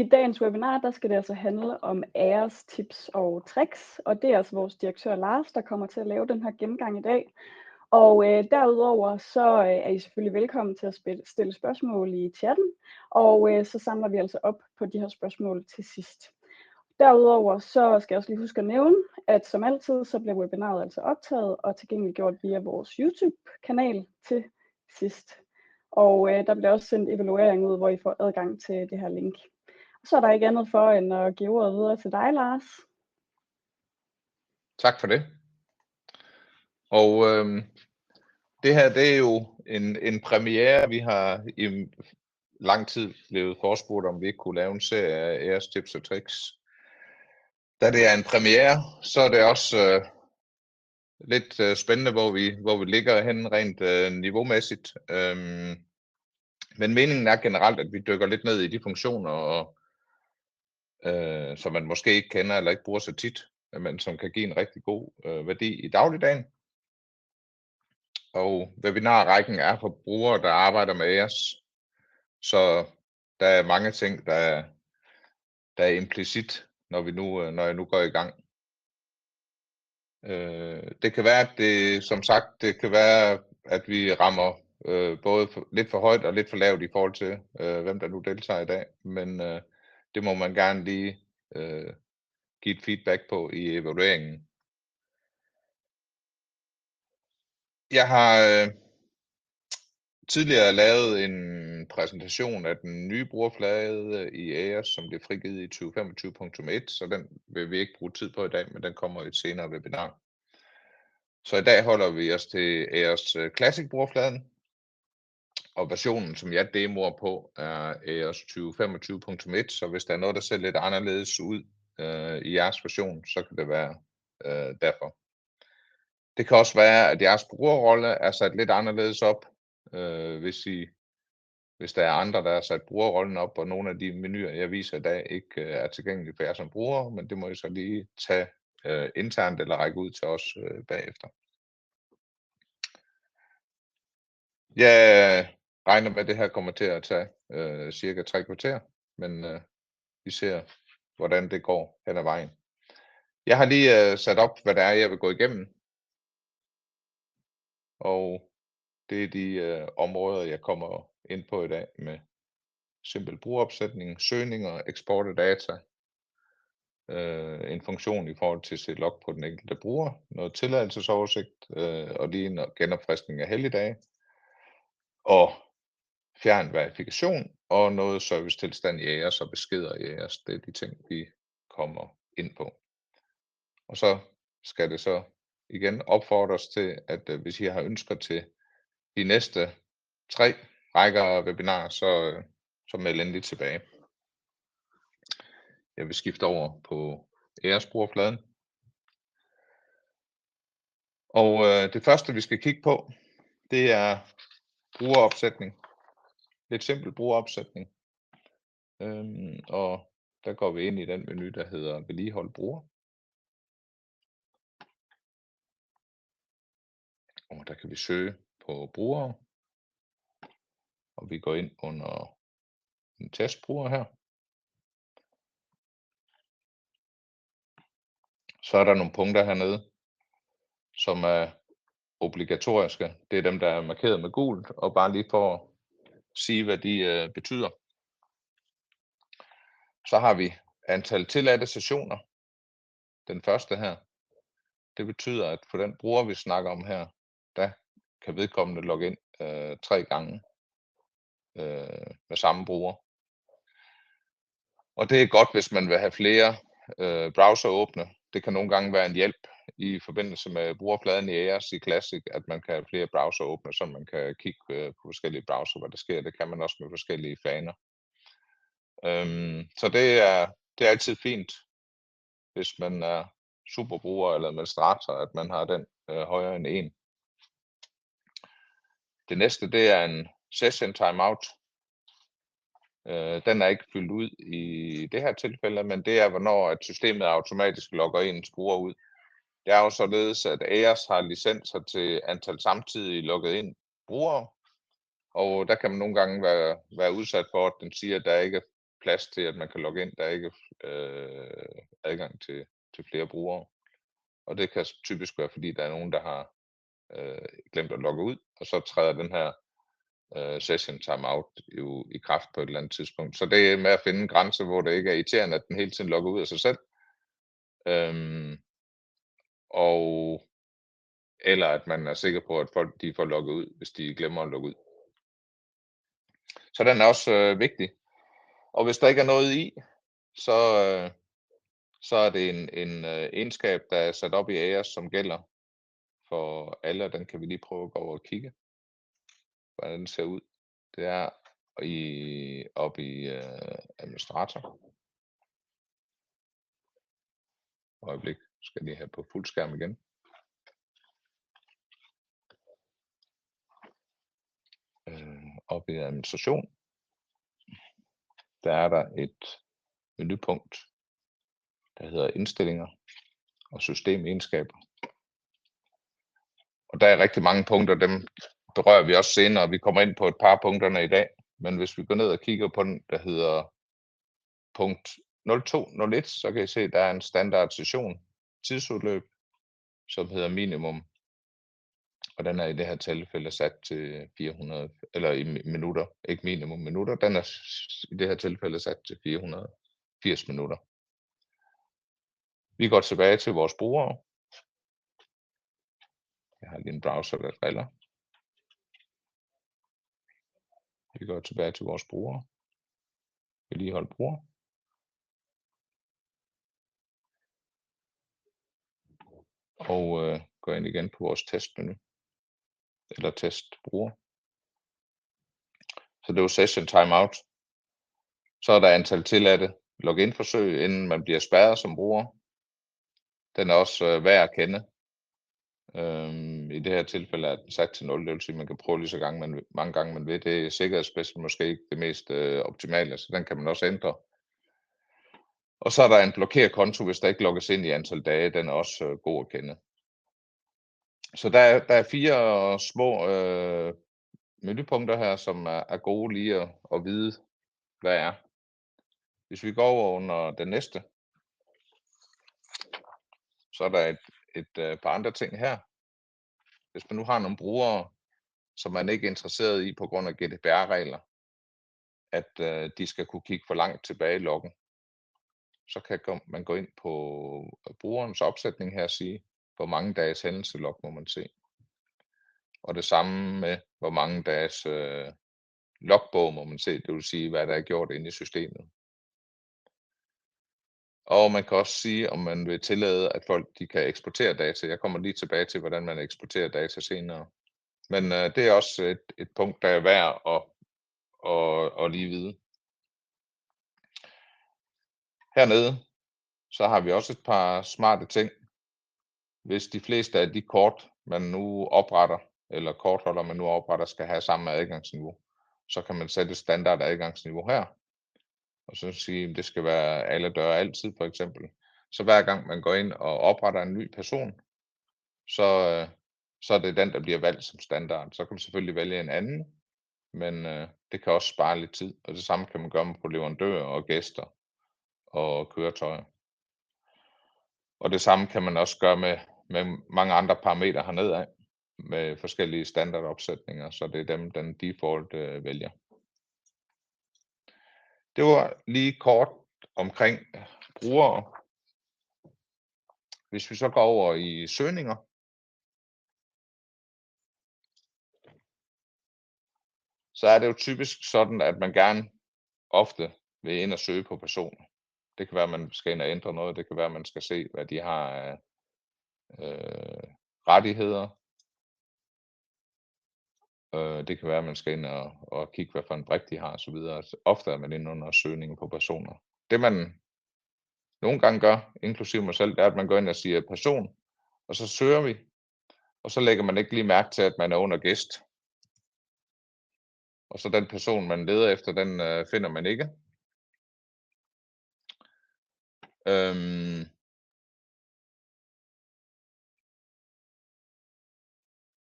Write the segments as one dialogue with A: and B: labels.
A: I dagens webinar, der skal det altså handle om AIRs tips og tricks, og det er altså vores direktør Lars, der kommer til at lave den her gennemgang i dag. Og derudover så er I selvfølgelig velkommen til at stille spørgsmål i chatten, og så samler vi altså op på de her spørgsmål til sidst. Derudover så skal jeg også lige huske at nævne, at som altid så bliver webinaret altså optaget og tilgængeliggjort via vores YouTube-kanal til sidst. Og der bliver også sendt evaluering ud, hvor I får adgang til det her link. Så er der ikke andet for end at give ordet videre til dig, Lars.
B: Tak for det. Og det her, det er jo en premiere. Vi har i lang tid blevet forespurgt, om vi ikke kunne lave en serie af AIRs tips og tricks. Da det er en premiere, så er det også lidt spændende, hvor vi ligger hen rent niveaumæssigt. Men meningen er generelt, at vi dykker lidt ned i de funktioner, som man måske ikke kender eller ikke bruger så tit, men som kan give en rigtig god værdi i dagligdagen. Og webinarrækken er for brugere, der arbejder med AIRs. Så der er mange ting, der er implicit, når jeg nu går i gang. Det kan være, det kan være, at vi rammer både lidt for højt og lidt for lavt i forhold til, hvem der nu deltager i dag. Men det må man gerne lige give et feedback på i evalueringen. Jeg har tidligere lavet en præsentation af den nye brugerflade i AIRs, som bliver frigivet i 2025.1, så den vil vi ikke bruge tid på i dag, men den kommer i et senere webinar. Så i dag holder vi os til AIRs Classic brugerfladen, og versionen, som jeg demoer på, er AIRs 2025.1, så hvis der er noget, der ser lidt anderledes ud i jeres version, så kan det være derfor. Det kan også være, at jeres brugerrolle er sat lidt anderledes op, hvis der er andre, der har sat brugerrollen op, og nogle af de menuer, jeg viser i dag, ikke er tilgængelige for jer som brugere, men det må I så lige tage internt eller række ud til os bagefter. Jeg regner med, at det her kommer til at tage cirka 3 kvarter, men vi ser, hvordan det går hen ad vejen. Jeg har lige sat op, hvad det er, jeg vil gå igennem, og det er de områder, jeg kommer ind på i dag med simpel brugeropsætning, søgninger, eksport af data, en funktion i forhold til at se log på den enkelte bruger, noget tilladelsesoversigt og lige en genopfriskning af helligdage, og fjern verifikation og noget servicetilstand i AIRs og beskeder i AIRs. Det er de ting, vi kommer ind på. Og så skal det så igen opfordres til, at hvis I har ønsker til de næste 3 rækker af webinarer, så meld endelig tilbage. Jeg vil skifte over på AIRs brugerfladen. Og det første, vi skal kigge på, det er brugeropsætning. Lidt simpel brugeropsætning. Og der går vi ind i den menu, der hedder vedligehold bruger. Og der kan vi søge på brugere. Og vi går ind under en testbruger her. Så er der nogle punkter hernede, som er obligatoriske. Det er dem, der er markeret med gult, og bare lige for at sige, hvad de betyder. Så har vi antal tilladte sessioner. Den første her. Det betyder, at for den bruger, vi snakker om her, der kan vedkommende logge ind 3 gange med samme bruger. Og det er godt, hvis man vil have flere browser åbne. Det kan nogle gange være en hjælp i forbindelse med brugerfladen i AIRs i Classic, at man kan have flere browser åbne, så man kan kigge på forskellige browser, hvad der sker. Det kan man også med forskellige faner. Så det er altid fint, hvis man er superbruger eller administrator, at man har den højere end 1. Det næste, det er en session timeout. Den er ikke fyldt ud i det her tilfælde, men det er, hvornår at systemet automatisk logger ens bruger ud. Det er jo således, at AIRs har licenser til antal samtidig logget ind brugere, og der kan man nogle gange være udsat for, at den siger, at der ikke er plads til, at man kan logge ind. Der er ikke adgang til flere brugere. Og det kan typisk være, fordi der er nogen, der har glemt at logge ud, og så træder den her session timeout jo i kraft på et eller andet tidspunkt. Så det er med at finde en grænse, hvor det ikke er irriterende, at den hele tiden logger ud af sig selv. Og eller at man er sikker på, at folk de får logget ud, hvis de glemmer at logge ud. Så den er også vigtig. Og hvis der ikke er noget i, så er det en egenskab, der er sat op i AIOS, som gælder for alle, og den kan vi lige prøve at gå over og kigge, hvordan den ser ud. Det er oppe i administrator. Øjeblik, skal jeg lige have på fuld skærm igen. Oppe i administration, der er der et menupunkt, der hedder indstillinger og systemegenskaber. Og der er rigtig mange punkter, dem berører vi også senere. Vi kommer ind på et par punkterne i dag, men hvis vi går ned og kigger på den, der hedder punkt 0201, så kan I se, at der er en standard session, tidsudløb, som hedder minimum, og den er i det her tilfælde sat til 400, eller i minutter, ikke minimum minutter, den er i det her tilfælde sat til 480 minutter. Vi går tilbage til vores brugere. Jeg har lige en browser, der driller. Vi går tilbage til vores brugere. Vedligehold bruger. Og går ind igen på vores testmenu. Eller testbruger. Så det var session timeout. Så er der antal tilladte login-forsøg, inden man bliver spærret som bruger. Den er også værd at kende. I det her tilfælde er den sat til 0, det vil sige, at man kan prøve lige så mange gange man vil. Det er sikkerhedsmæssigt måske ikke det mest optimale, så den kan man også ændre. Og så er der en blokér konto, hvis der ikke logges ind i antal dage. Den er også god at kende. Så der er 4 små menupunkter her, som er gode lige at vide, hvad er. Hvis vi går over under den næste, så er der et par andre ting her. Hvis man nu har nogle brugere, som man ikke er interesseret i på grund af GDPR-regler, at de skal kunne kigge for langt tilbage i loggen, så kan man gå ind på brugerens opsætning her og sige, hvor mange dages hændelselog må man se. Og det samme med, hvor mange dages logbog må man se, det vil sige, hvad der er gjort inde i systemet. Og man kan også sige, om man vil tillade, at folk de kan eksportere data. Jeg kommer lige tilbage til, hvordan man eksporterer data senere. Men det er også et punkt, der er værd at lige vide. Hernede, så har vi også et par smarte ting. Hvis de fleste af de kort, man nu opretter, eller kortholder, man nu opretter, skal have samme adgangsniveau, så kan man sætte et standard adgangsniveau her. Og så sige, at det skal være alle døre altid, for eksempel. Så hver gang man går ind og opretter en ny person, så er det den, der bliver valgt som standard. Så kan man selvfølgelig vælge en anden, men det kan også spare lidt tid. Og det samme kan man gøre på leverandører og gæster og køretøjer. Og det samme kan man også gøre med mange andre parametre hernede af, med forskellige standardopsætninger, så det er dem, den default vælger. Det var lige kort omkring brugere. Hvis vi så går over i søgninger, så er det jo typisk sådan, at man gerne ofte vil ind og søge på personer. Det kan være, at man skal ind og ændre noget. Det kan være, at man skal se, hvad de har af rettigheder. Det kan være, at man skal ind og kigge, hvad for en brik de har osv. Altså, ofte er man inde under søgning på personer. Det man nogle gange gør, inklusive mig selv, det er, at man går ind og siger person, og så søger vi, og så lægger man ikke lige mærke til, at man er under gæst. Og så den person, man leder efter, den finder man ikke.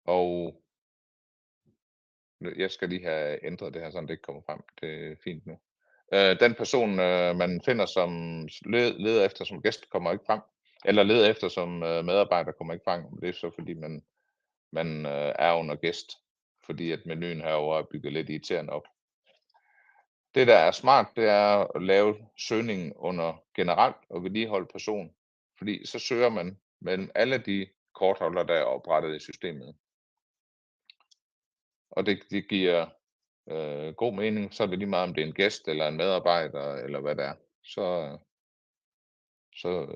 B: Og jeg skal lige have ændret det her, så det ikke kommer frem. Det er fint nu. Den person, man finder som leder efter som gæst, kommer ikke frem. Eller leder efter som medarbejder, kommer ikke frem. Det er så fordi, man er under gæst, fordi at menuen herovre er bygget lidt irriterende op. Det, der er smart, det er at lave søgningen under generelt og vedligeholdt person, fordi så søger man mellem alle de kortholdere, der er oprettet i systemet. Og det giver god mening, så er det lige meget, om det er en gæst eller en medarbejder, eller hvad det er. Så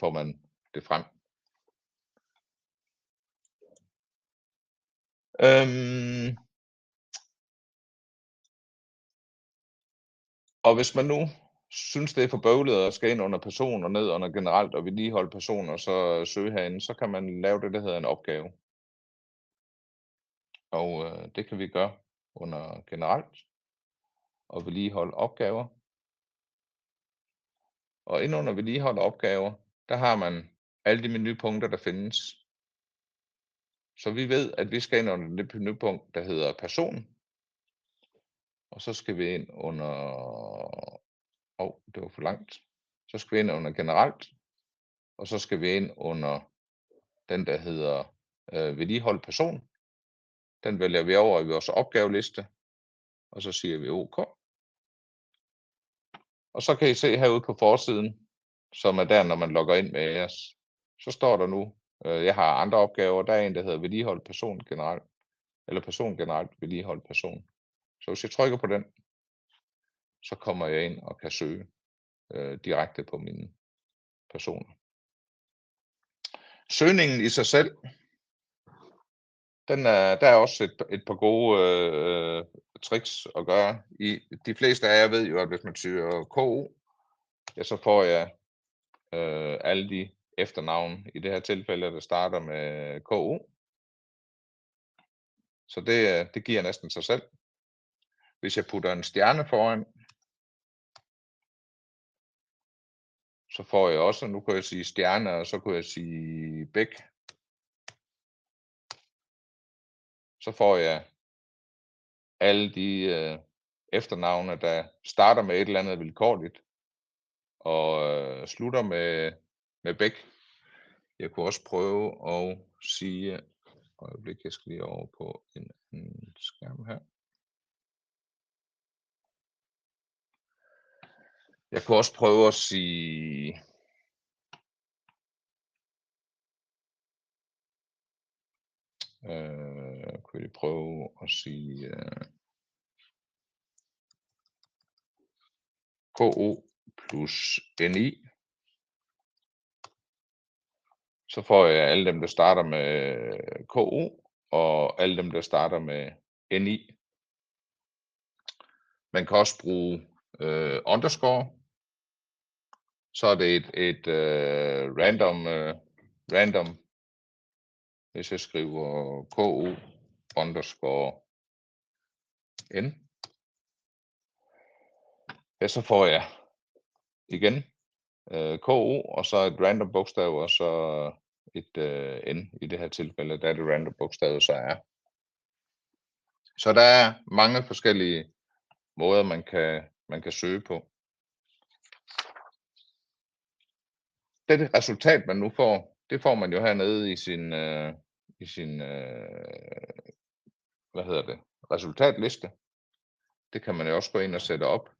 B: får man det frem. Og hvis man nu synes, det er for bøvlet at skal ind under person og ned under generelt og vedligeholde person og så søge herinde, så kan man lave det, der hedder en opgave. Og det kan vi gøre under generelt og vedligeholde opgaver. Og ind under vedligeholde opgaver, der har man alle de menupunkter, der findes. Så vi ved, at vi skal ind under det menupunkt, der hedder person. Og så skal vi ind under... det var for langt. Så skal vi ind under generelt. Og så skal vi ind under den, der hedder vedligeholdt person. Den vælger vi over i vores opgaveliste. Og så siger vi OK. Og så kan I se herude på forsiden, som er der, når man logger ind med AS. Så står der nu, jeg har andre opgaver. Der er en, der hedder vedligeholdt person generelt. Eller person generelt vedligeholdt person. Så hvis jeg trykker på den, så kommer jeg ind og kan søge direkte på mine personer. Søgningen i sig selv, der er også et par gode tricks at gøre. De fleste af jer ved jo, at hvis man søger KO, ja, så får jeg alle de efternavne i det her tilfælde, der starter med KO. Så det giver næsten sig selv. Hvis jeg putter en stjerne foran, så får jeg også, nu kan jeg sige stjerne, og så kunne jeg sige Bæk. Så får jeg alle de efternavne, der starter med et eller andet vilkårligt, og slutter med Bæk. Jeg kunne også prøve at sige, jeg skal lige over på en skærm her. Jeg kunne også prøve at sige, kunne jeg prøve at sige KO plus NI. Så får jeg alle dem, der starter med KO, og alle dem, der starter med NI. Man kan også bruge underscore. Så er det et random, hvis jeg skriver KO underscore N. Ja, så får jeg igen KO, og så et random bogstav, og så et N i det her tilfælde, der er det random bogstav, så er. Så der er mange forskellige måder, man kan søge på. Det resultat, man nu får, det får man jo hernede i sin resultatliste. Det kan man jo også gå ind og sætte op.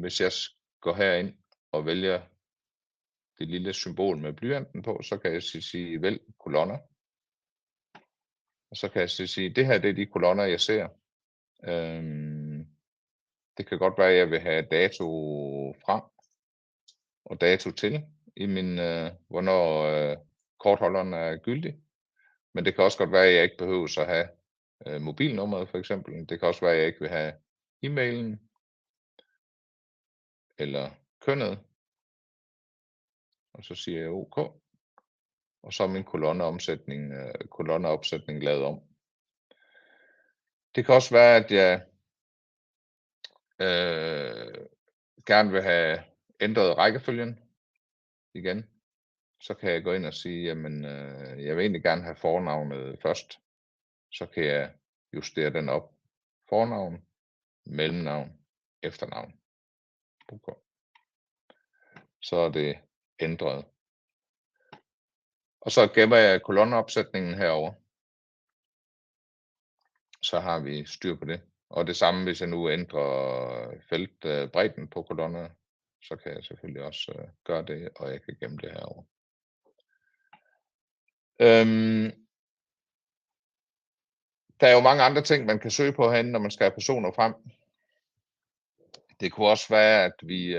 B: Hvis jeg går herind og vælger det lille symbol med blyanten på, så kan jeg sige vælg kolonner. Og så kan jeg sige, det her det er de kolonner, jeg ser. Det kan godt være, at jeg vil have dato frem og dato til i min, hvornår kortholderen er gyldig. Men det kan også godt være, at jeg ikke behøver at have mobilnummeret for eksempel. Det kan også være, at jeg ikke vil have e-mailen eller kønnet. Og så siger jeg OK. Og så er min kolonneopsætning lavet om. Det kan også være, at jeg gerne vil have ændret rækkefølgen igen. Så kan jeg gå ind og sige, jamen jeg vil egentlig gerne have fornavnet først. Så kan jeg justere den op. Fornavn, mellemnavn, efternavn. Så er det ændret. Og så gemmer jeg kolonneopsætningen herover. Så har vi styr på det. Og det samme, hvis jeg nu ændrer feltbredden på kolonnerne, så kan jeg selvfølgelig også gøre det, og jeg kan gemme det herover. Der er jo mange andre ting, man kan søge på herinde, når man skal have personer frem. Det kunne også være, at vi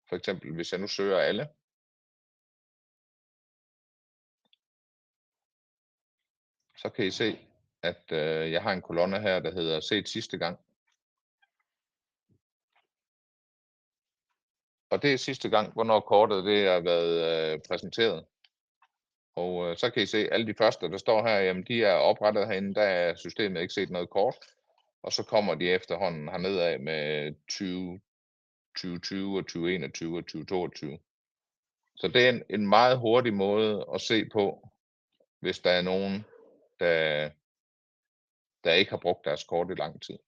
B: for eksempel, hvis jeg nu søger alle, så kan I se, at jeg har en kolonne her, der hedder set sidste gang. Og det er sidste gang, hvornår kortet det har været præsenteret. Og så kan I se, at alle de første, der står her, jamen de er oprettet herinde, der er systemet ikke set noget kort. Og så kommer de efterhånden hernede af med 2020 og 2021 og 2022. Så det er en meget hurtig måde at se på, hvis der er nogen, der ikke har brugt deres kort i lang tid.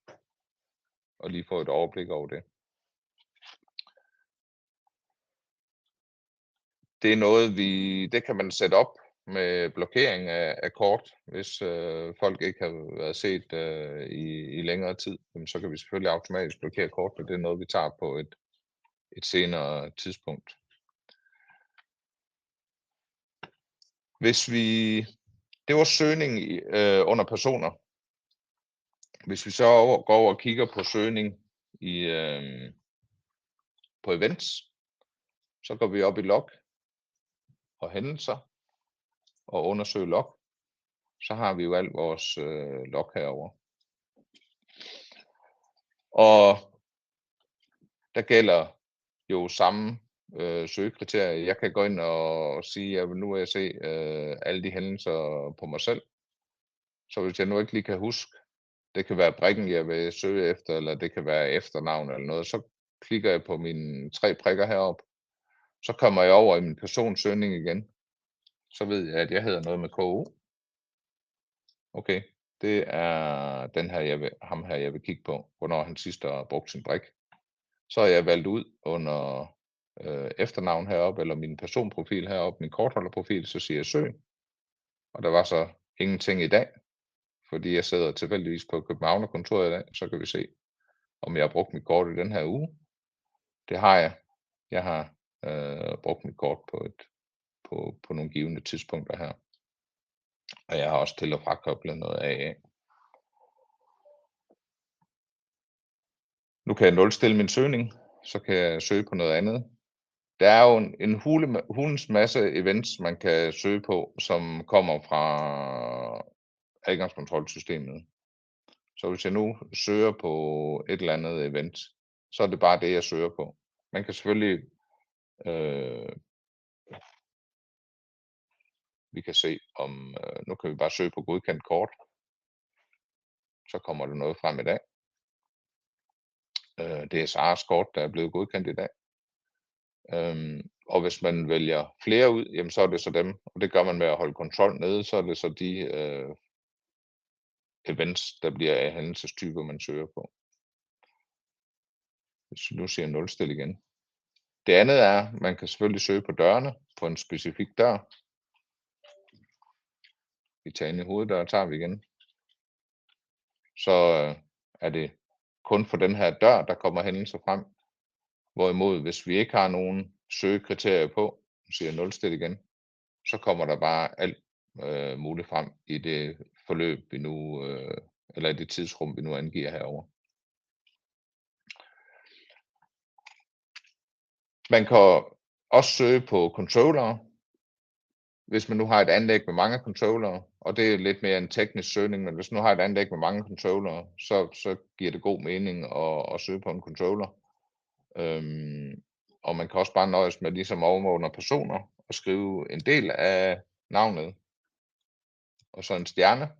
B: Og lige få et overblik over det. Det er noget, det kan man sætte op med blokering af kort, hvis folk ikke har været set i længere tid. Så kan vi selvfølgelig automatisk blokere kort, og det er noget, vi tager på et senere tidspunkt. Det var søgning under personer. Hvis vi så går over og kigger på søgning på events, så går vi op i log og hændelser og undersøge log. Så har vi jo alt vores log herover. Og der gælder jo samme søgekriterier. Jeg kan gå ind og sige, at nu vil jeg se alle de hændelser på mig selv. Så hvis jeg nu ikke lige kan huske, det kan være brikken, jeg vil søge efter, eller det kan være efternavn eller noget, så klikker jeg på mine 3 prikker heroppe. Så kommer jeg over i min personsøgning igen. Så ved jeg, at jeg hedder noget med KO. Okay, det er den her, ham her, jeg vil kigge på, hvornår han sidst har brugt sin brik. Så er jeg valgt ud under efternavn heroppe, eller min personprofil heroppe, min kortholderprofil, så siger jeg søg. Og der var så ingenting i dag, fordi jeg sidder tilfældigvis på Københavnerkontoret i dag, så kan vi se, om jeg har brugt mit kort i den her uge. Det har jeg. Jeg har brugt mit kort på nogle givne tidspunkter her. Og jeg har også til- og frakoblet noget af. Nu kan jeg nulstille min søgning, så kan jeg søge på noget andet. Der er jo en hulens masse events, man kan søge på, som kommer fra adgangskontrolsystemet. Så hvis jeg nu søger på et eller andet event, så er det bare det, jeg søger på. Man kan selvfølgelig, vi kan se om, nu kan vi bare søge på godkendt kort. Så kommer der noget frem i dag. Det er Saras kort, der er blevet godkendt i dag. Og hvis man vælger flere ud, jamen så er det så dem, og det gør man med at holde kontrol nede, så er det så de events, der bliver af hændelsestyper, man søger på. Hvis vi nu siger nulstil igen. Det andet er, man kan selvfølgelig søge på dørene, på en specifik dør. Vi tager ind i hoveddør, tager vi igen. Så er det kun for den her dør, der kommer hændelser frem. Hvorimod, hvis vi ikke har nogen søgekriterier på, siger nulstil igen, så kommer der bare alt muligt frem i det forløb, vi nu, eller i det tidsrum, vi nu angiver herover. Man kan også søge på controllere, hvis man nu har et anlæg med mange controllere, og det er lidt mere en teknisk søgning, men hvis man nu har et anlæg med mange controllere, så giver det god mening at søge på en controller. Og man kan også bare nøjes med ligesom overvågner personer og skrive en del af navnet, og så en stjerne,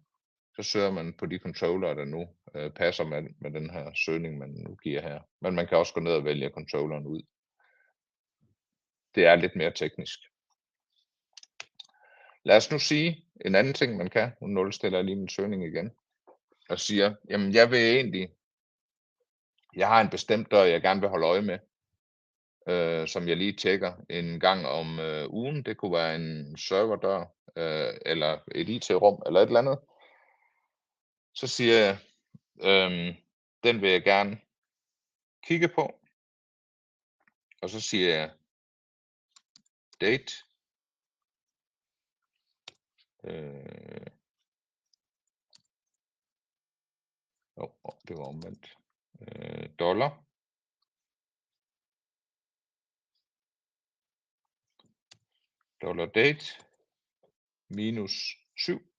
B: så søger man på de controllere, der nu passer med den her søgning, man nu giver her. Men man kan også gå ned og vælge controlleren ud. Det er lidt mere teknisk. Lad os nu sige en anden ting, man kan. Nu nulstiller jeg lige min søgning igen. Og siger, jamen jeg har en bestemt dør, jeg gerne vil holde øje med, som jeg lige tjekker en gang om ugen. Det kunne være en serverdør, eller et IT-rum, eller et eller andet. Så siger jeg, den vil jeg gerne kigge på. Og så siger jeg date. Det var omvendt. Dollar. Dollar date. Minus 7.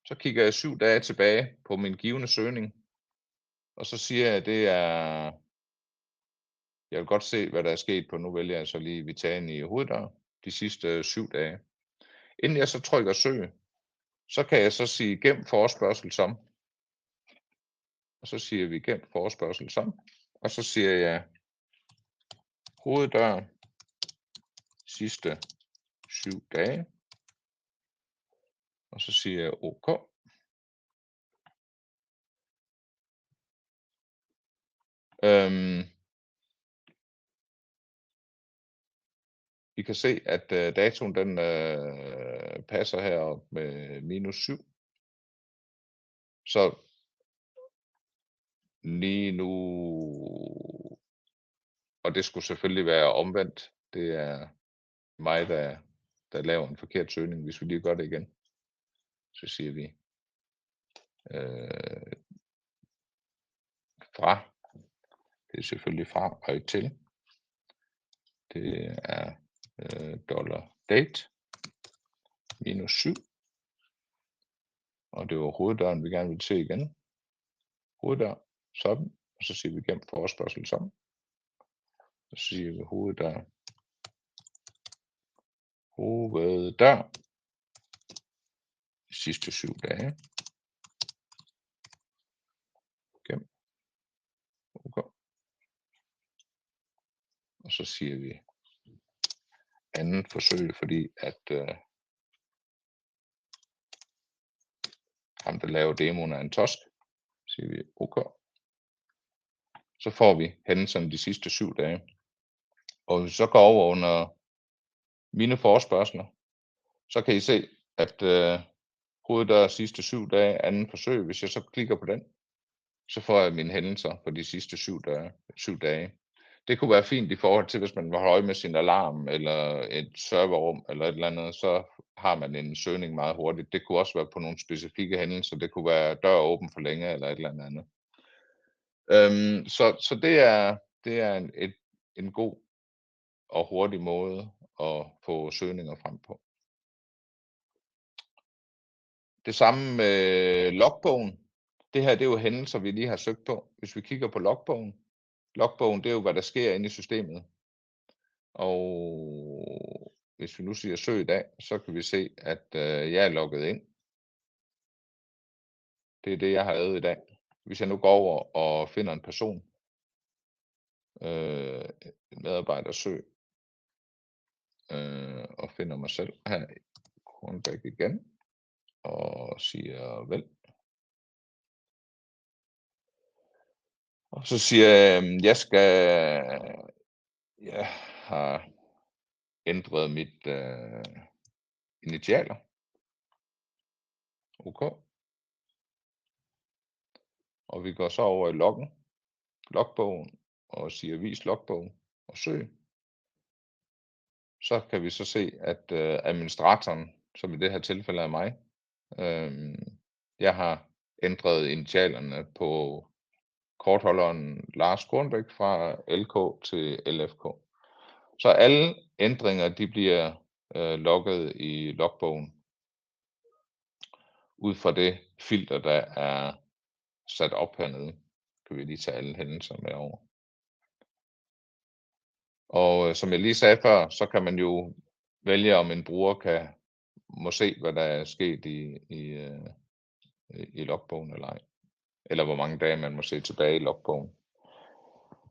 B: Så kigger jeg 7 dage tilbage på min givne søgning. Og så siger jeg, det er... Jeg vil godt se, hvad der er sket på. Nu vælger jeg så lige Vitan i hoveddør. De sidste 7 dage. Inden jeg så trykker søg, så kan jeg så sige gem forespørgsel som. Og så siger vi gem forespørgsel som. Og så siger jeg hoveddør sidste 7 dage. Og så siger jeg OK. Vi kan se, at datoen den passer herop med minus 7. Så lige nu, og det skulle selvfølgelig være omvendt, det er mig, der laver en forkert søgning. Hvis vi lige gør det igen, så siger vi fra, det er selvfølgelig fra og til, det er dollar date minus 7, og det var hoveddøren, vi gerne vil se igen. Hoveddør, sådan, og så siger vi gem forespørgsel som. Så siger vi hoveddør, hoveddør, de sidste 7 dage. Gem. Okay. Og så siger vi anden forsøg, fordi at ham, der laver demoen, er en tosk. Så siger vi OK. Så får vi hændelserne de sidste 7 dage. Og hvis vi så går over under mine forespørgsler, så kan I se, at hoveddør sidste 7 dage, anden forsøg. Hvis jeg så klikker på den, så får jeg mine hændelser for de sidste 7 dage. Det kunne være fint i forhold til, hvis man vil holde øje med sin alarm, eller et serverrum, eller et eller andet, så har man en søgning meget hurtigt. Det kunne også være på nogle specifikke hændelser. Det kunne være dør åben for længe, eller et eller andet. Så det er en god og hurtig måde at få søgninger frem på. Det samme med logbogen. Det her, det er jo hændelser, vi lige har søgt på. Hvis vi kigger på logbogen. Logbogen, det er jo, hvad der sker inde i systemet. Og hvis vi nu siger søg i dag, så kan vi se, at jeg er logget ind. Det er det, jeg har lavet i dag. Hvis jeg nu går over og finder en person, en medarbejder søg, og finder mig selv her i Kornbæk igen, og siger vel. Og så siger jeg har ændret mit initialer. OK. Og vi går så over i logbogen, og siger vis logbogen og søg. Så kan vi så se, at administratoren, som i det her tilfælde er mig, jeg har ændret initialerne på kortholderen Lars Kornbæk fra LK til LFK. Så alle ændringer, de bliver logget i logbogen ud fra det filter, der er sat op hernede. Kan vi lige tage alle hændelser med over. Og som jeg lige sagde før, så kan man jo vælge, om en bruger må se, hvad der er sket i logbogen eller ej. Eller hvor mange dage man må se tilbage i logbogen.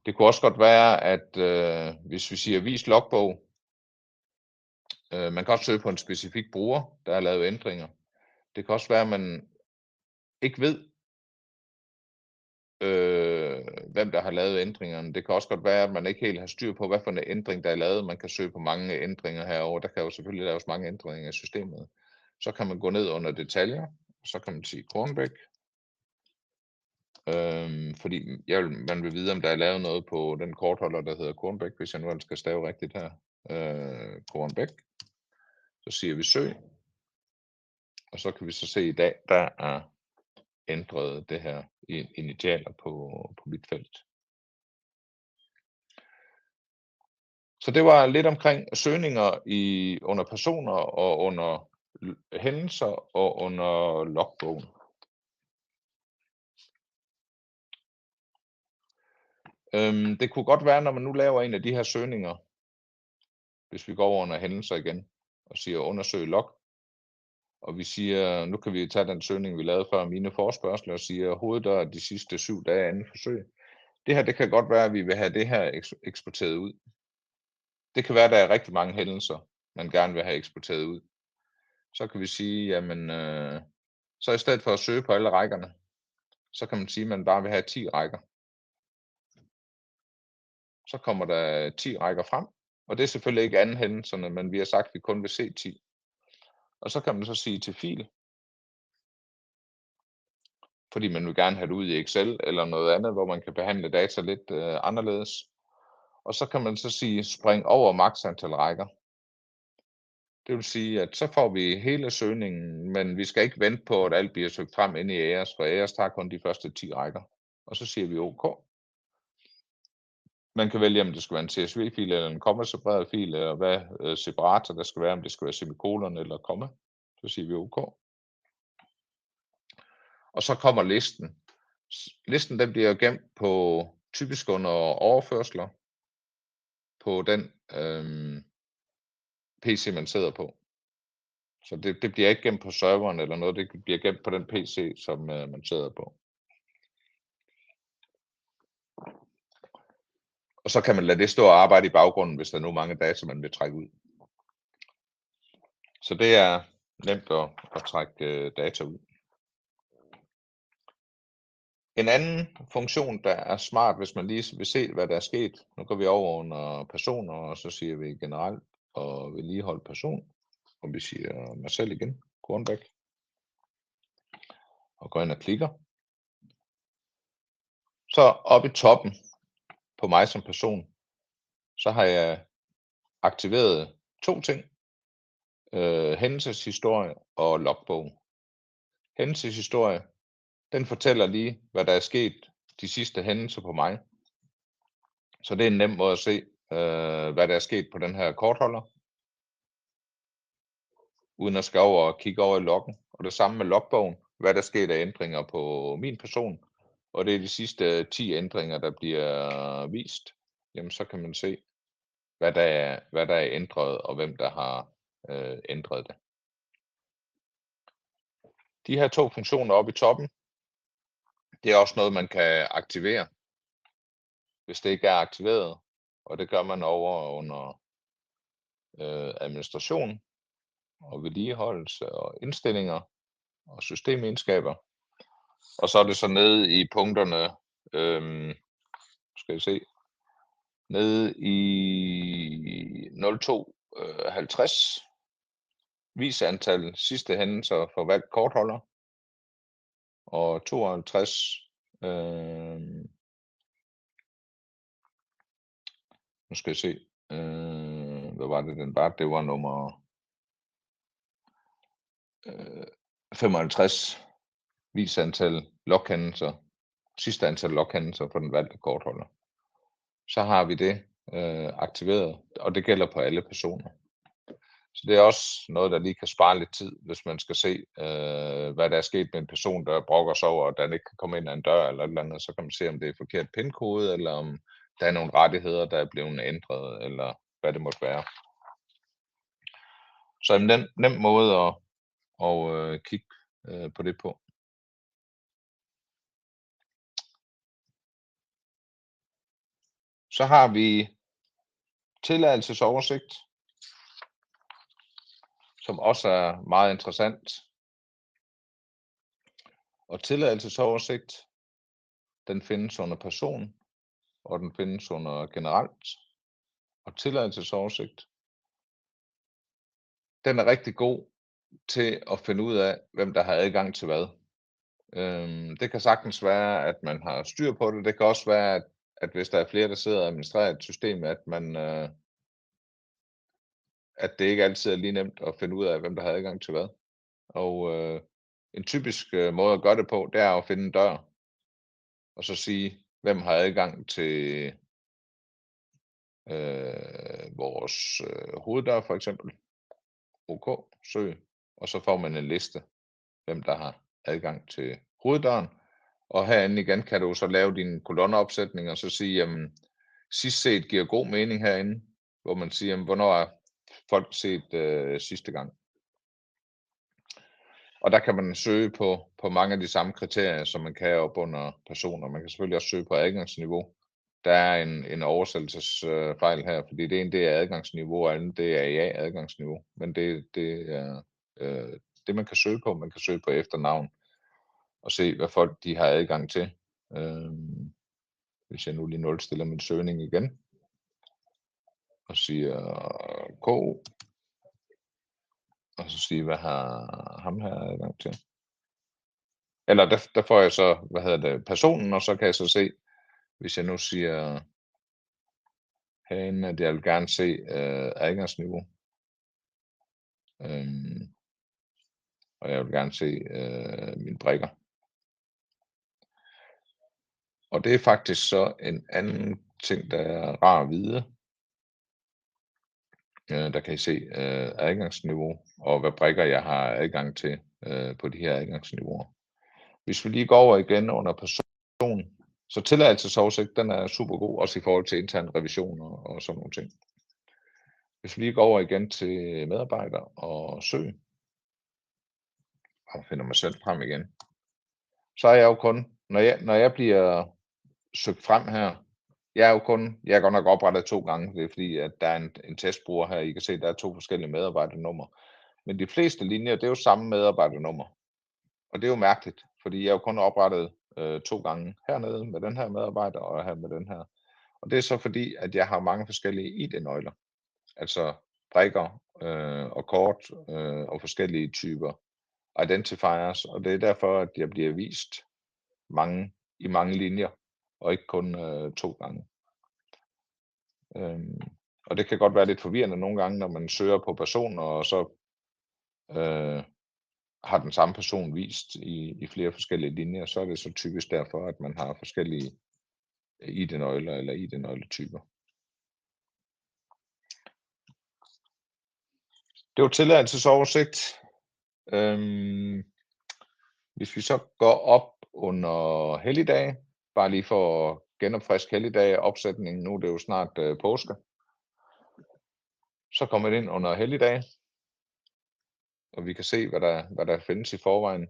B: Det kunne også godt være, at hvis vi siger vis logbog, Man kan også søge på en specifik bruger, der har lavet ændringer. Det kan også være, at man ikke ved, hvem der har lavet ændringerne. Det kan også godt være, at man ikke helt har styr på, hvad for en ændring, der er lavet. Man kan søge på mange ændringer herovre. Der kan jo selvfølgelig laves mange ændringer i systemet. Så kan man gå ned under detaljer, og så kan man sige Kornbæk. Fordi man vil vide, om der er lavet noget på den kortholder, der hedder Kornbæk, hvis jeg nu skal stave rigtigt her. Kornbæk. Så siger vi søg. Og så kan vi så se i dag, der er ændret det her initialer på mit felt. Så det var lidt omkring søgninger under personer og under hændelser og under logbogen. Det kunne godt være, når man nu laver en af de her søgninger, hvis vi går over under hændelser igen og siger undersøg log, og vi siger, nu kan vi tage den søgning, vi lavede før mine forespørgsler, og siger hoveddør de sidste 7 dage anden forsøg. Det her, det kan godt være, at vi vil have det her eksporteret ud. Det kan være, at der er rigtig mange hændelser, man gerne vil have eksporteret ud. Så kan vi sige, jamen, så i stedet for at søge på alle rækkerne, så kan man sige, at man bare vil have 10 rækker. Så kommer der 10 rækker frem, og det er selvfølgelig ikke anden hændelserne, men vi har sagt, at vi kun vil se 10. Og så kan man så sige til fil, fordi man vil gerne have det ud i Excel eller noget andet, hvor man kan behandle data lidt anderledes. Og så kan man så sige spring over maks antal rækker. Det vil sige, at så får vi hele søgningen, men vi skal ikke vente på, at alt bliver søgt frem inde i AERS, for AERS tager kun de første 10 rækker. Og så siger vi OK. Man kan vælge, om det skal være en CSV-fil eller en komma-separeret fil, eller hvad separator der skal være, om det skal være semikolon eller komma. Så siger vi OK. Og så kommer listen. Listen den bliver gemt på typisk under overførsler på den PC, man sidder på. Så det bliver ikke gemt på serveren eller noget, det bliver gemt på den PC, som man sidder på. Og så kan man lade det stå og arbejde i baggrunden, hvis der er nu mange data, man vil trække ud. Så det er nemt at trække data ud. En anden funktion, der er smart, hvis man lige vil se, hvad der er sket. Nu går vi over under personer, og så siger vi generelt og vedligehold person. Og vi siger mig selv igen, Kornbæk. Og går ind og klikker. Så oppe i toppen på mig som person, så har jeg aktiveret 2 ting. Hændelseshistorie og logbog. Hændelseshistorie, den fortæller lige, hvad der er sket de sidste hændelser på mig. Så det er en nem måde at se, hvad der er sket på den her kortholder, uden at skal over og kigge over i loggen. Og det samme med logbogen, hvad der sker af ændringer på min person. Og det er de sidste 10 ændringer, der bliver vist. Jamen så kan man se, hvad der er ændret, og hvem der har ændret det. De her 2 funktioner oppe i toppen, det er også noget, man kan aktivere, hvis det ikke er aktiveret. Og det gør man over under administration og vedligeholdelse og indstillinger og systemegenskaber. Og så er det så nede i punkterne, skal vi se, nede i 0250, vis antal sidste hændelser for valgt kortholder, og 52, nu skal jeg se, hvad var det den var? Det var nummer 55, vis antal loghændelser, sidste antal loghændelser for den valgte kortholder. Så har vi det aktiveret, og det gælder på alle personer. Så det er også noget, der lige kan spare lidt tid, hvis man skal se, hvad der er sket med en person, der brokker sig over, at den ikke kan komme ind ad en dør eller et eller andet. Så kan man se, om det er forkert pindkode, eller om der er nogle rettigheder, der er blevet ændret, eller hvad det måtte være. Så en nem måde at kigge på det på. Så har vi tilladelsesoversigt. som også er meget interessant. Og tilladelsesoversigt, den findes under person, og den findes under generelt. Og tilladelsesoversigt, den er rigtig god til at finde ud af, hvem der har adgang til hvad. Det kan sagtens være, at man har styr på det. Det kan også være, at hvis der er flere, der sidder og administrerer et system, at det ikke altid er lige nemt at finde ud af, hvem der har adgang til hvad. Og en typisk måde at gøre det på, det er at finde en dør, og så sige, hvem har adgang til vores hoveddør for eksempel. OK, søg, og så får man en liste, hvem der har adgang til hoveddøren. Og herinde igen kan du så lave din kolonneopsætning og så sige, jamen sidst set giver god mening herinde, hvor man siger, jamen, hvornår er folk set sidste gang. Og der kan man søge på mange af de samme kriterier, som man kan op under personer. Man kan selvfølgelig også søge på adgangsniveau. Der er en oversættelsesfejl her, fordi det ene det er adgangsniveau, og andet det er IA-adgangsniveau. Men det er det, man kan søge på. Man kan søge på efternavn og se, hvad folk de har adgang til. Hvis jeg nu lige nulstiller min søgning igen og siger K, og så siger, hvad har ham her adgang til. Eller der får jeg så, personen, og så kan jeg så se, hvis jeg nu siger herinde, at jeg vil gerne se adgangsniveau. Og jeg vil gerne se mine brikker. Og det er faktisk så en anden ting, der er rar at vide. Der kan I se adgangsniveau, og hvad brikker jeg har adgang til på de her adgangsniveauer. Hvis vi lige går over igen under person, så tilladelsesoversigt, den er super god, også i forhold til intern revision og sådan nogle ting. Hvis vi lige går over igen til medarbejder og søg, og finder mig selv frem igen, så er jeg jo kun, når jeg bliver søgt frem her, jeg er godt nok oprettet 2 gange, det er fordi, at der er en testbruger her, I kan se, der er 2 forskellige medarbejdernumre. Men de fleste linjer, det er jo samme medarbejdernummer. Og det er jo mærkeligt, fordi jeg er jo kun oprettet 2 gange hernede med den her medarbejder, og her med den her. Og det er så fordi, at jeg har mange forskellige ID-nøgler. Altså brikker og kort og forskellige typer identifiers, og det er derfor, at jeg bliver vist i mange linjer, og ikke kun 2 gange. Og det kan godt være lidt forvirrende nogle gange, når man søger på personer, og så har den samme person vist i flere forskellige linjer, så er det så typisk derfor, at man har forskellige ID-nøgler eller ID-nøgletyper. Det var tilladelsesoversigt. Hvis vi så går op under helligdage, bare lige for at genopfriske helligdage opsætningen, nu er det jo snart påske, så kommer det ind under helligdage, og vi kan se, hvad der findes i forvejen.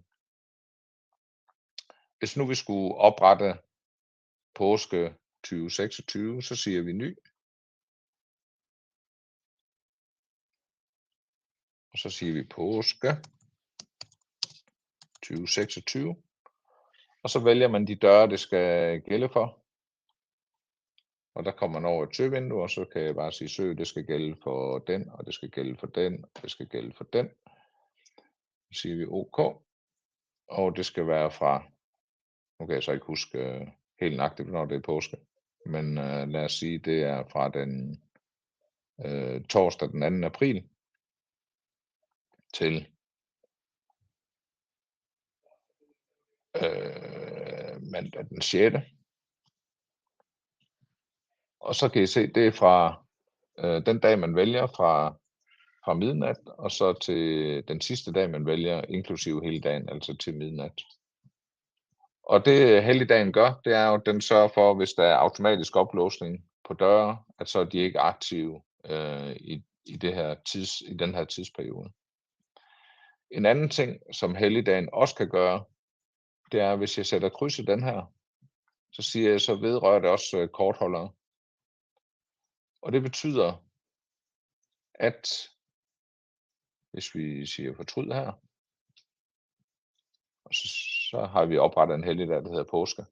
B: Hvis nu vi skulle oprette påske 2026, så siger vi ny. Og så siger vi påske 2026. Og så vælger man de døre, det skal gælde for. Og der kommer man over et søgevindue, og så kan jeg bare sige søg, det skal gælde for den, og det skal gælde for den, og det skal gælde for den. Så siger vi OK. Og det skal være fra, nu kan jeg så ikke huske helt nøjagtigt, når det er påske. Men lad os sige, det er fra den torsdag den 2. april til mandag den 6. Og så kan I se, det er fra den dag, man vælger fra midnat, og så til den sidste dag, man vælger, inklusive hele dagen, altså til midnat. Og det helligdagen gør, det er jo, at den sørger for, hvis der er automatisk oplåsning på døre, at så er de ikke aktive i den her tidsperiode. En anden ting, som helligdagen også kan gøre, det er, hvis jeg sætter kryds i den her, så siger jeg, så vedrører det også kortholdere. Og det betyder, at Hvis vi siger fortryd her. Og så har vi oprettet en helligdag, der hedder påske.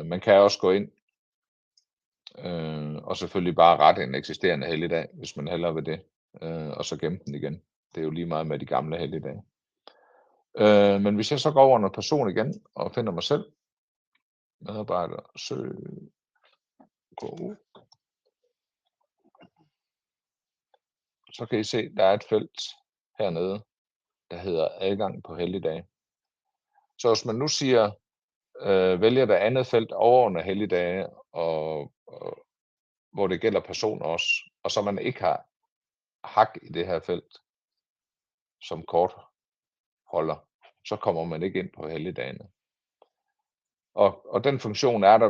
B: Man kan også gå ind og selvfølgelig bare rette en eksisterende helligdag, hvis man hellere vil det, og så gemme den igen. Det er jo lige meget med de gamle helligdage. Men hvis jeg så går over noget person igen og finder mig selv, medarbejder, søg, gå ud, så kan I se, der er et felt hernede, der hedder adgang på helligdage. Så hvis man nu siger, vælger det andet felt overordnet helligdage, og hvor det gælder personer også, og så man ikke har hak i det her felt som kortholder, så kommer man ikke ind på helligdagene. Og den funktion er der,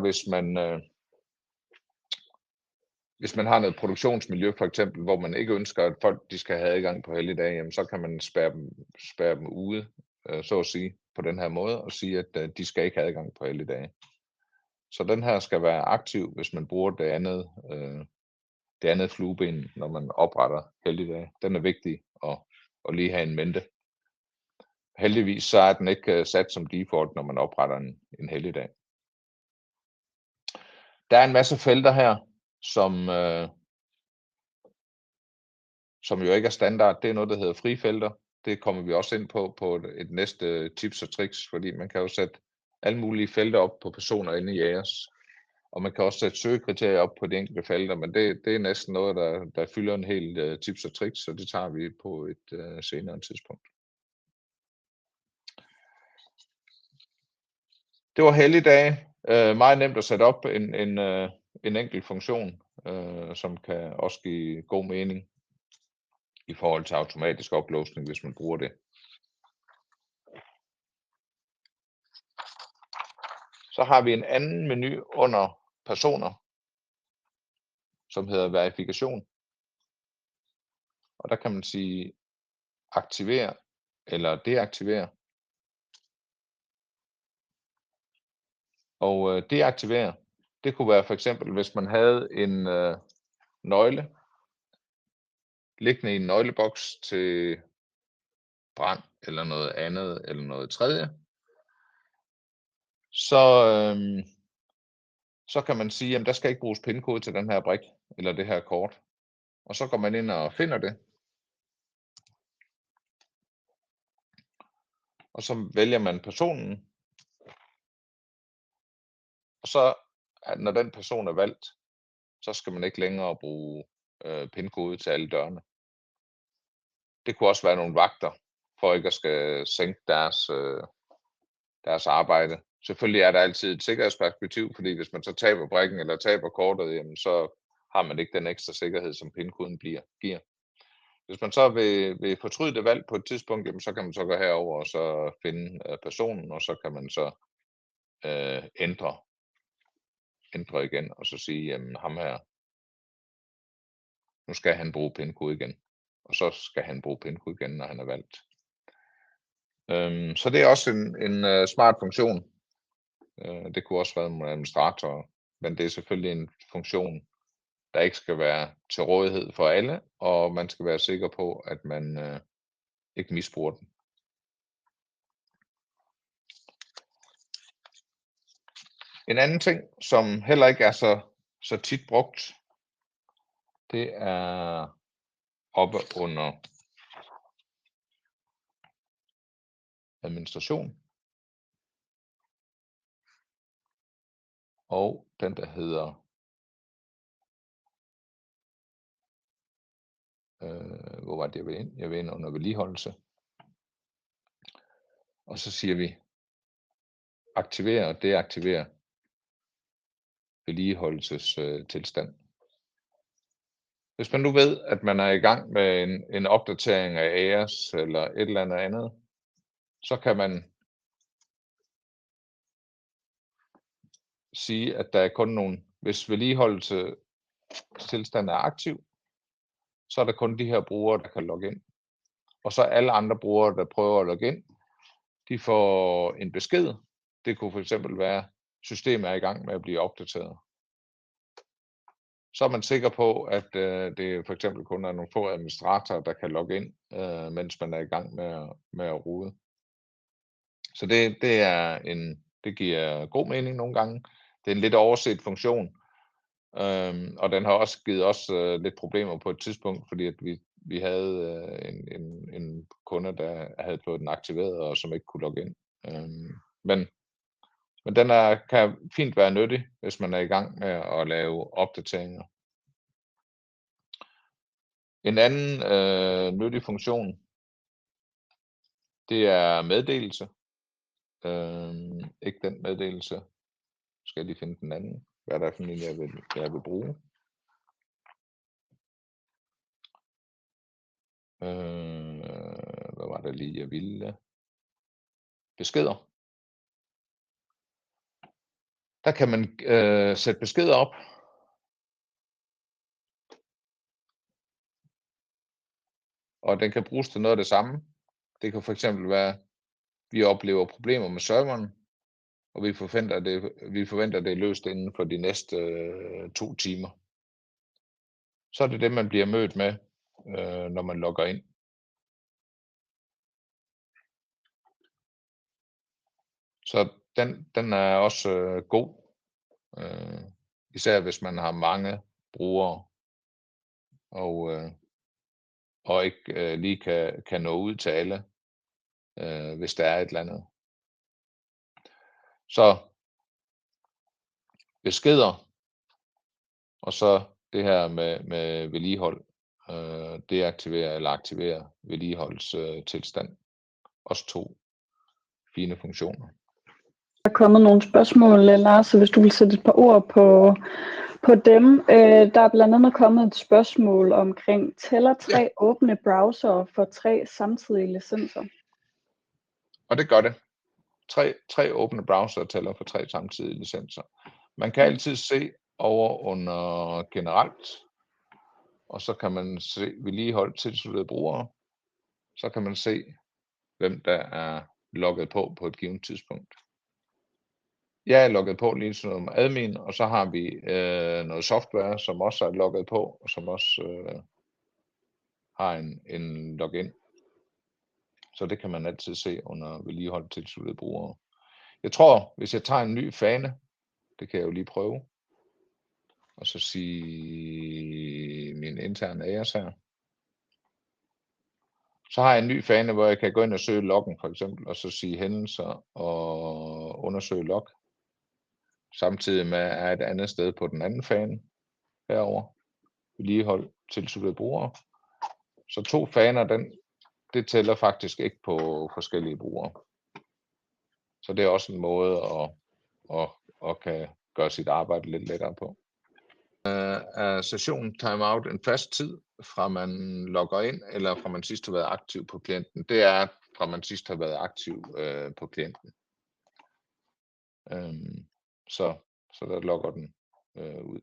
B: hvis man har noget produktionsmiljø for eksempel, hvor man ikke ønsker, at folk de skal have adgang på helligdage, jamen, så kan man spærre dem ude, så at sige, på den her måde, og sige, at de skal ikke have adgang på helligdage. Så den her skal være aktiv, hvis man bruger det andet flueben, når man opretter helligdage. Den er vigtig at lige have en mente. Heldigvis så er den ikke sat som default, når man opretter en helligdag. Der er en masse felter her, som jo ikke er standard. Det er noget, der hedder frifelter. Det kommer vi også ind på et næste tips og tricks, fordi man kan jo sætte alle mulige felter op på personer inde i Ahrefs. Og man kan også sætte søgekriterier op på de enkelte felter, men det er næsten noget, der fylder en hel tips og tricks, så det tager vi på et senere tidspunkt. Det var helligdage. Meget nemt at sætte op en enkelt funktion, som kan også give god mening i forhold til automatisk oplåsning, hvis man bruger det. Så har vi en anden menu under personer, som hedder verifikation. Og der kan man sige aktivere eller deaktivere. Og deaktivere, det kunne være for eksempel, hvis man havde en nøgle liggende i en nøgleboks til brand eller noget andet eller noget tredje. Så kan man sige, at der skal ikke bruges pindkode til den her brik eller det her kort. Og så går man ind og finder det. Og så vælger man personen. Og så, når den person er valgt, så skal man ikke længere bruge pindkode til alle dørene. Det kunne også være nogle vagter, for ikke at skal sænke deres arbejde. Selvfølgelig er der altid et sikkerhedsperspektiv, fordi hvis man så taber brikken eller taber kortet, jamen så har man ikke den ekstra sikkerhed, som pindkoden giver. Hvis man så vil fortryde det valg på et tidspunkt, jamen så kan man så gå herover og så finde personen, og så kan man så ændre igen, og så sige, jamen ham her, nu skal han bruge pindkode igen. Og så skal han bruge pindkode igen, når han er valgt. Så det er også en smart funktion. Det kunne også være en administrator, men det er selvfølgelig en funktion, der ikke skal være til rådighed for alle, og man skal være sikker på, at man ikke misbruger den. En anden ting, som heller ikke er så tit brugt, det er oppe under administration. Og den, der hedder hvor var det, jeg vil ind? Jeg vil ind under vedligeholdelse. Og så siger vi aktivere og deaktivere vedligeholdelsestilstand. Hvis man nu ved, at man er i gang med en opdatering af Ahrefs eller et eller andet, så kan man sige, at der er kun hvis vedligeholdelsestilstand er aktiv, så er der kun de her brugere, der kan logge ind. Og så alle andre brugere, der prøver at logge ind, de får en besked. Det kunne for eksempel være, at systemet er i gang med at blive opdateret. så er man sikker på, at det for eksempel kun er nogle få administratorer, der kan logge ind, mens man er i gang med at rode. Så det giver god mening nogle gange. Det er en lidt overset funktion, og den har også givet os lidt problemer på et tidspunkt, fordi at vi havde en kunde, der havde fået den aktiveret, og som ikke kunne logge ind. Men den kan fint være nyttig, hvis man er i gang med at lave opdateringer. En anden nyttig funktion, det er meddelelse. Ikke den meddelelse. Skal jeg lige finde den anden. Hvad er der for en, jeg vil bruge? Hvad var det lige, jeg ville? Beskeder. Der kan man sætte beskeder op. Og den kan bruges til noget af det samme. Det kan for eksempel være, at vi oplever problemer med serveren, og vi forventer, at det er løst inden for de næste 2 timer. Så er det det, man bliver mødt med, når man logger ind. Så den er også god, især hvis man har mange brugere, og ikke lige kan nå ud til alle, hvis der er et eller andet. Så beskeder, og så det her med vedligehold, deaktivere eller aktivere vedligeholdstilstand. Også 2 fine funktioner.
A: Der er kommet nogle spørgsmål, Lars, så hvis du vil sætte et par ord på dem. Der er blandt andet kommet et spørgsmål omkring, tæller 3 åbne browsere for 3 samtidige licenser?
B: Og det gør det. 3 åbne browsere tæller for 3 samtidige licenser. Man kan altid se over under generelt, og så kan man se vedligeholdt tilsluttede brugere. Så kan man se, hvem der er logget på et givet tidspunkt. Jeg er logget på lige som admin, og så har vi noget software, som også er logget på, og som også har en login. Så det kan man altid se under vedligeholdt tilsluttede brugere. Jeg tror, hvis jeg tager en ny fane, det kan jeg jo lige prøve, og så sige min interne AS her. Så har jeg en ny fane, hvor jeg kan gå ind og søge loggen for eksempel, og så sige hændelser og undersøge log. Samtidig med at jeg er et andet sted på den anden fane herover. Vedligehold tilsluttede brugere. Så 2 faner, det tæller faktisk ikke på forskellige brugere. Så det er også en måde at kan gøre sit arbejde lidt lettere på. Er session timeout en fast tid, fra man logger ind, eller fra man sidst har været aktiv på klienten? Det er fra man sidst har været aktiv på klienten. Så der logger den ud.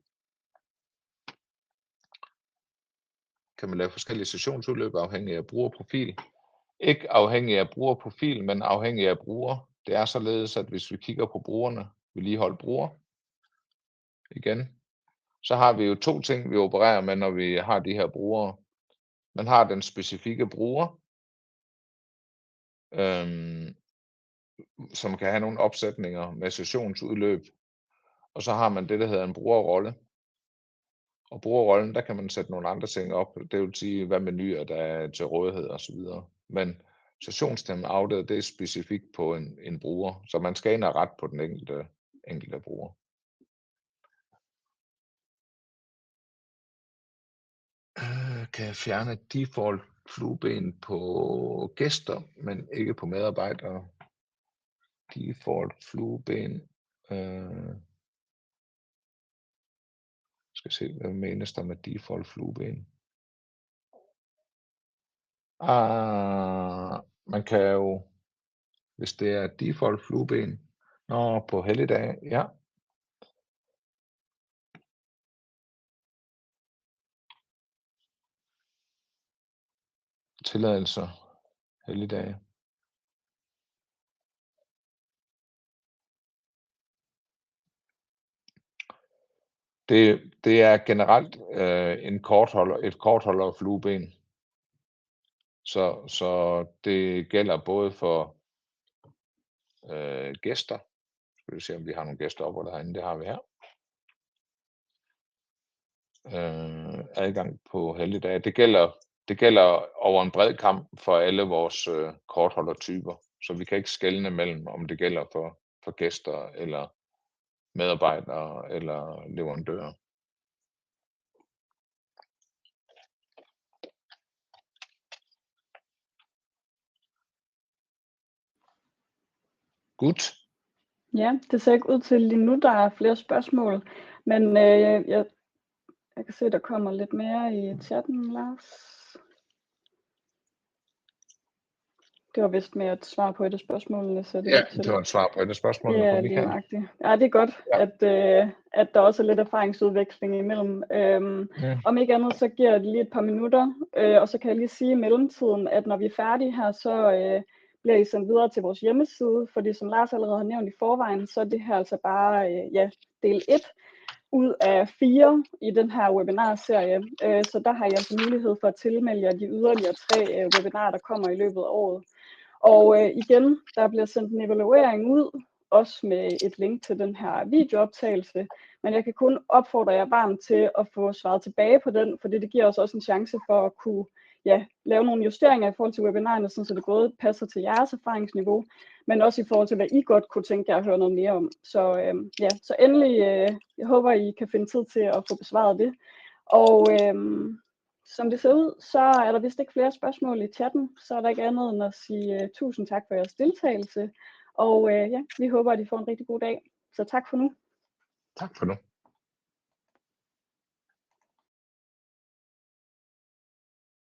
B: Kan man lave forskellige sessionsudløb afhængig af brugerprofil? Ikke afhængig af brugerprofil, men afhængig af bruger. Det er således, at hvis vi kigger på brugerne, vedligeholdt bruger, igen, så har vi jo 2 ting, vi opererer med, når vi har de her brugere. Man har den specifikke bruger, som kan have nogle opsætninger med sessionsudløb, og så har man det, der hedder en brugerrolle. Og brugerrollen, der kan man sætte nogle andre ting op, det vil sige, hvad menuer der er til rådighed osv. Men sessionstimeoutet, det er specifikt på en bruger, så man skal ind og rette på den enkelte bruger. Kan jeg fjerne default flueben på gæster, men ikke på medarbejdere? Default flueben. Skal se, hvad menes der med default flueben? Man kan jo, hvis det er default flueben, på helligdage, ja. Tilladelser, helligdage. Det er generelt et kortholder flueben. Så det gælder både for gæster. Skal vi se, om vi har nogle gæster oppe derinde. Det har vi her. Adgang på helligdage. Det gælder over en bred kamp for alle vores kortholdertyper. Så vi kan ikke skelne mellem, om det gælder for gæster eller medarbejdere eller leverandører. Godt.
A: Ja, det ser ikke ud til lige nu, der er flere spørgsmål, men jeg kan se, der kommer lidt mere i chatten, Lars. Det var vist mere et svar på et af spørgsmålene, så det
B: Ja,
A: til.
B: det var et svar på et af spørgsmålene
A: Ja,
B: fra
A: lige
B: Michael.
A: nøjagtigt. Ja, det er godt,
B: Ja.
A: at der også er lidt erfaringsudveksling imellem. Om ikke andet, så giver jeg det lige et par minutter, og så kan jeg lige sige i mellemtiden, at når vi er færdige her, så bliver I sendt videre til vores hjemmeside, fordi som Lars allerede har nævnt i forvejen, så er det her altså bare del 1 ud af 4 i den her webinarserie. Så der har I altså mulighed for at tilmelde jer de yderligere 3 webinarer, der kommer i løbet af året. Og igen, der bliver sendt en evaluering ud, også med et link til den her videooptagelse, men jeg kan kun opfordre jer varmt til at få svaret tilbage på den, fordi det giver os også en chance for at kunne lave nogle justeringer i forhold til webinarerne, så det både passer til jeres erfaringsniveau, men også i forhold til, hvad I godt kunne tænke jer at høre noget mere om. Så endelig, jeg håber, I kan finde tid til at få besvaret det. Og som det ser ud, så er der vist ikke flere spørgsmål i chatten, så er der ikke andet end at sige tusind tak for jeres deltagelse. Og vi håber, at I får en rigtig god dag. Så tak for nu.
B: Tak for nu.